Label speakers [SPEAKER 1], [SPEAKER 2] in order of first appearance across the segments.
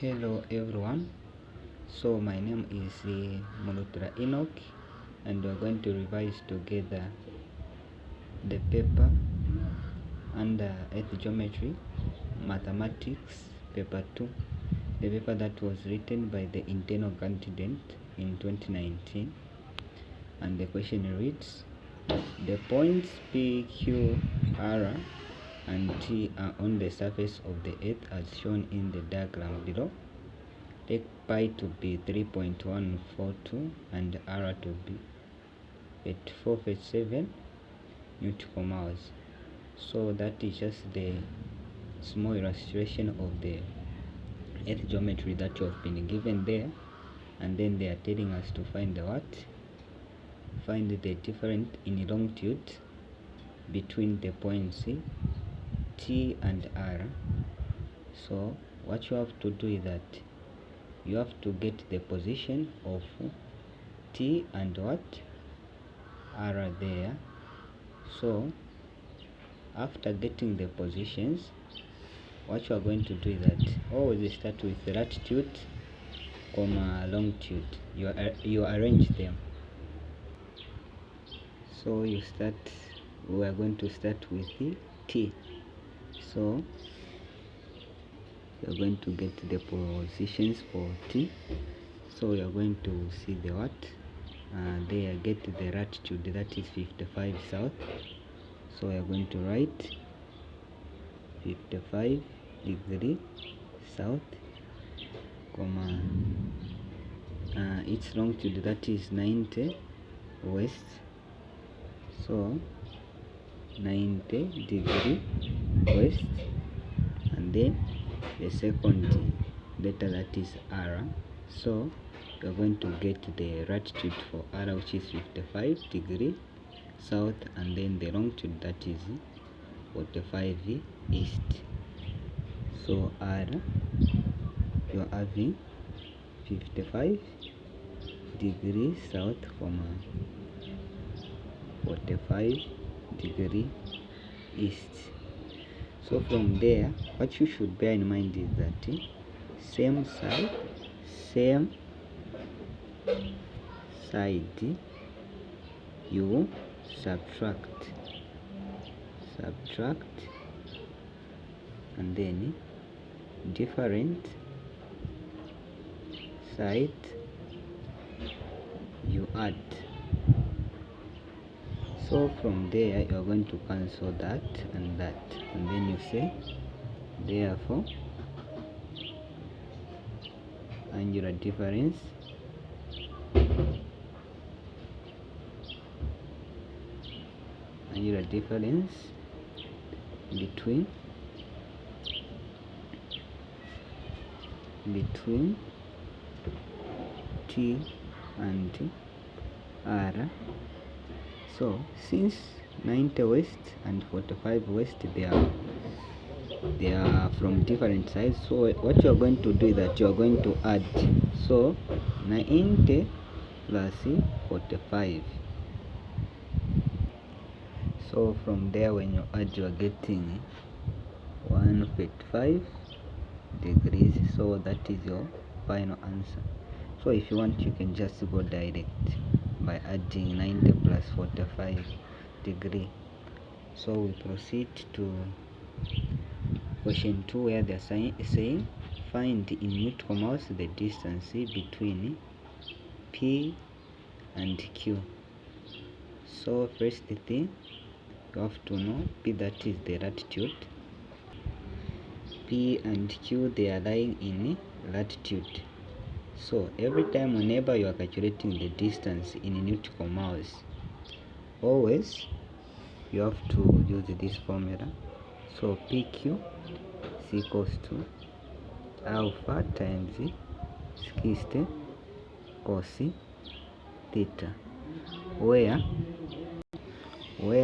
[SPEAKER 1] Hello everyone, so my name is Mulutra Enoch, and we're going to revise together the paper under Earth Geometry Mathematics paper 2, the paper that was written by the internal candidate in 2019. And the question reads: the points P, Q, R and T are on the surface of the Earth as shown in the diagram below. Take pi to be 3.142 and R to be 8457 Newton hours. So that is just the small illustration of the Earth geometry that you have been given there, and then they are telling us to find the what? Find the difference in longitude between the points T and R. So what you have to do is that you have to get the position of T and what? R there. So after getting the positions, what you are going to do is that always start with the latitude, longitude. You arrange them. So we are going to start with the T. So we are going to get the positions for T. So we are going to see the what? There get the latitude, that is 55 south. So we are going to write 55 degree south, its longitude, that is 90 west. So 90 degree west, and then the second letter, that is R. So we are going to get the latitude for R, which is 55 degree south, and then the longitude, that is 45 east. So R, you are having 55 degrees south, 45 degree east. So from there, what you should bear in mind is that same side, you subtract, and then different side you add. So from there you are going to cancel that, and then you say therefore angular difference between T and R. So since 90 west and 45 west, they are from different sides, so what you are going to do is that you are going to add. So 90 plus 45. So from there, when you add, you are getting 155 degrees. So that is your final answer. So if you want, you can just go direct by adding 90 plus 45 degree. So we proceed to question 2, where they are saying find in Newton hours the distance between P and Q. So first thing, you have to know P, that is the latitude. P and Q, they are lying in latitude. So every time whenever you are calculating the distance in Newton hours, always you have to use this formula. So PQ is equals to alpha times 60 cos theta, where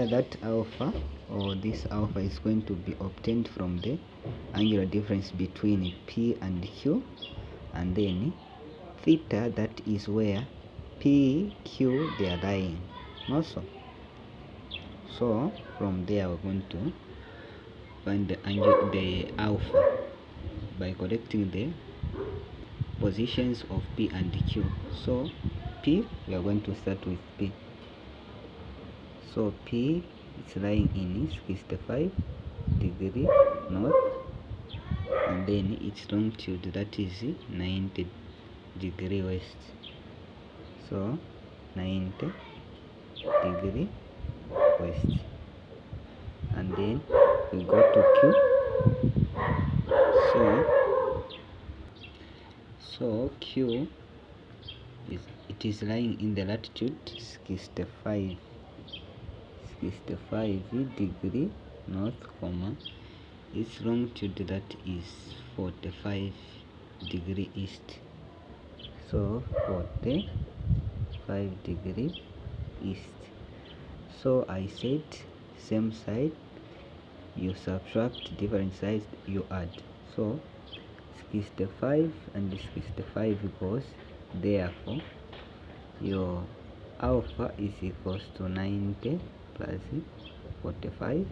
[SPEAKER 1] that alpha, or this alpha, is going to be obtained from the angular difference between P and Q, and then theta, that is where P, Q, they are lying also. So from there we're going to find the alpha by collecting the positions of P and Q. So P, we are going to start with P. So P is lying in 65 degree north, and then its longitude, that is 90 degree west. So 90 degree west, and then we go to Q. So Q is lying in the latitude 65 degree north, its longitude, that is 45 degree east. So 45 degree east. So I said same side you subtract, different sides you add. So 65 and 65 goes, therefore your alpha is equals to 90 plus 45,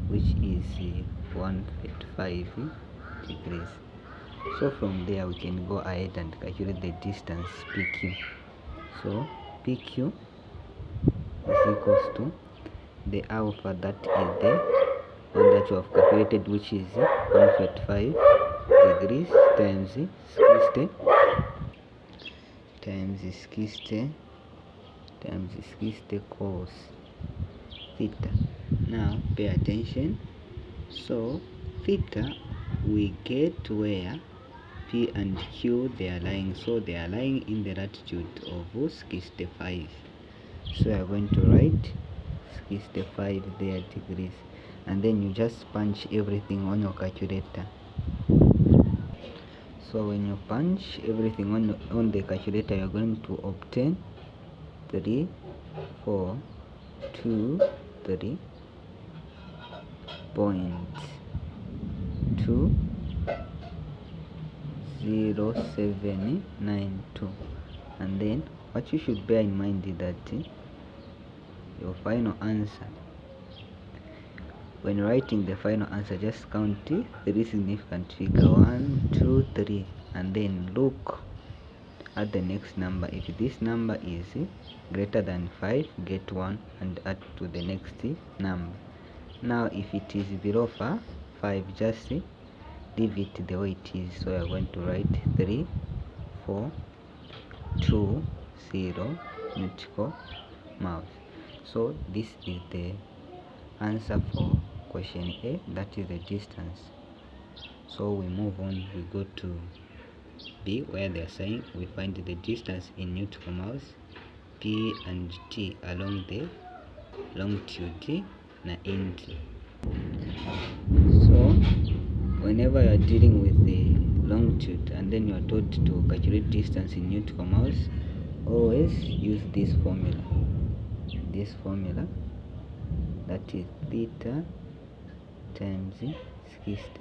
[SPEAKER 1] which is 135 degrees. So from there we can go ahead and calculate the distance PQ. So PQ is equals to the alpha, that is the one that you have calculated, which is 135 degrees times 60 cos theta. Now pay attention. So theta, we get where P and Q they are lying. So they are lying in the latitude of 65. So we are going to write 65 there degrees, and then you just punch everything on your calculator. So when you punch everything on the calculator, you're going to obtain 343.20792. And then what you should bear in mind is that your final answer, when writing the final answer, just count 3 significant figures, 1, 2, 3, and then look at the next number. If this number is greater than 5, get 1 and add to the next number. Now if it is below 5, just leave it the way it is. So we are going to write 3420 nautical miles. So this is the answer for question A, that is the distance. So we move on, we go to B, where they are saying we find the distance in nautical miles P and T along the longitude 90. So whenever you are dealing with the longitude and then you are told to calculate distance in nautical miles, always use this formula, that is theta times 60,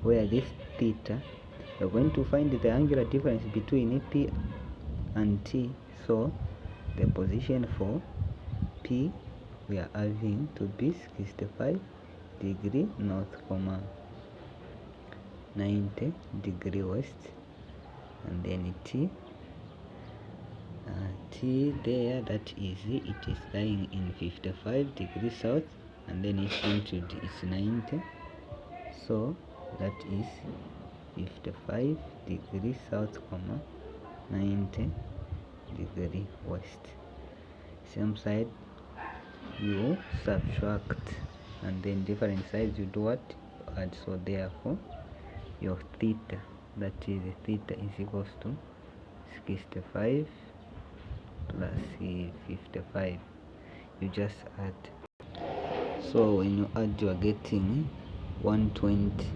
[SPEAKER 1] where this theta, you're going to find the angular difference between P and T. So the position for P we are having to be 65 degree north, 90 degree west, and then T there, that is it is lying in 55 degrees south, and then its longitude is 90. So that is 55 degrees south, 90 degree west. Same side you subtract, and then different sides you do what? Add. So therefore your theta, that is theta, is equals to 65 plus 55. You just add. So when you add, you are getting 120.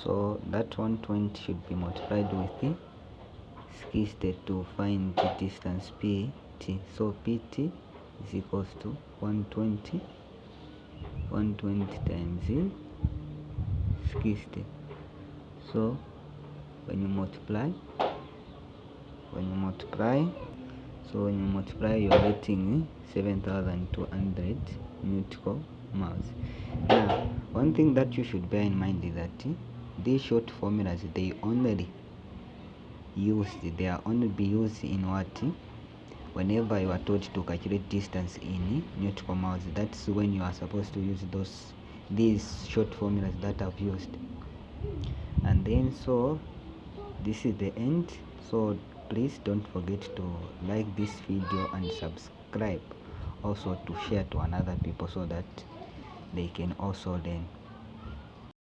[SPEAKER 1] So that 120 should be multiplied with 60 to find the distance PT. So PT is equals to 120 times 60. So when you multiply, you are getting 7,200 nautical mouse. Now, one thing that you should bear in mind is that these short formulas, they are only be used in what? Whenever you are told to calculate distance in nautical miles, that's when you are supposed to use these short formulas that I've used. And then, so this is the end. So please don't forget to like this video and subscribe, also to share to another people so that they can also learn.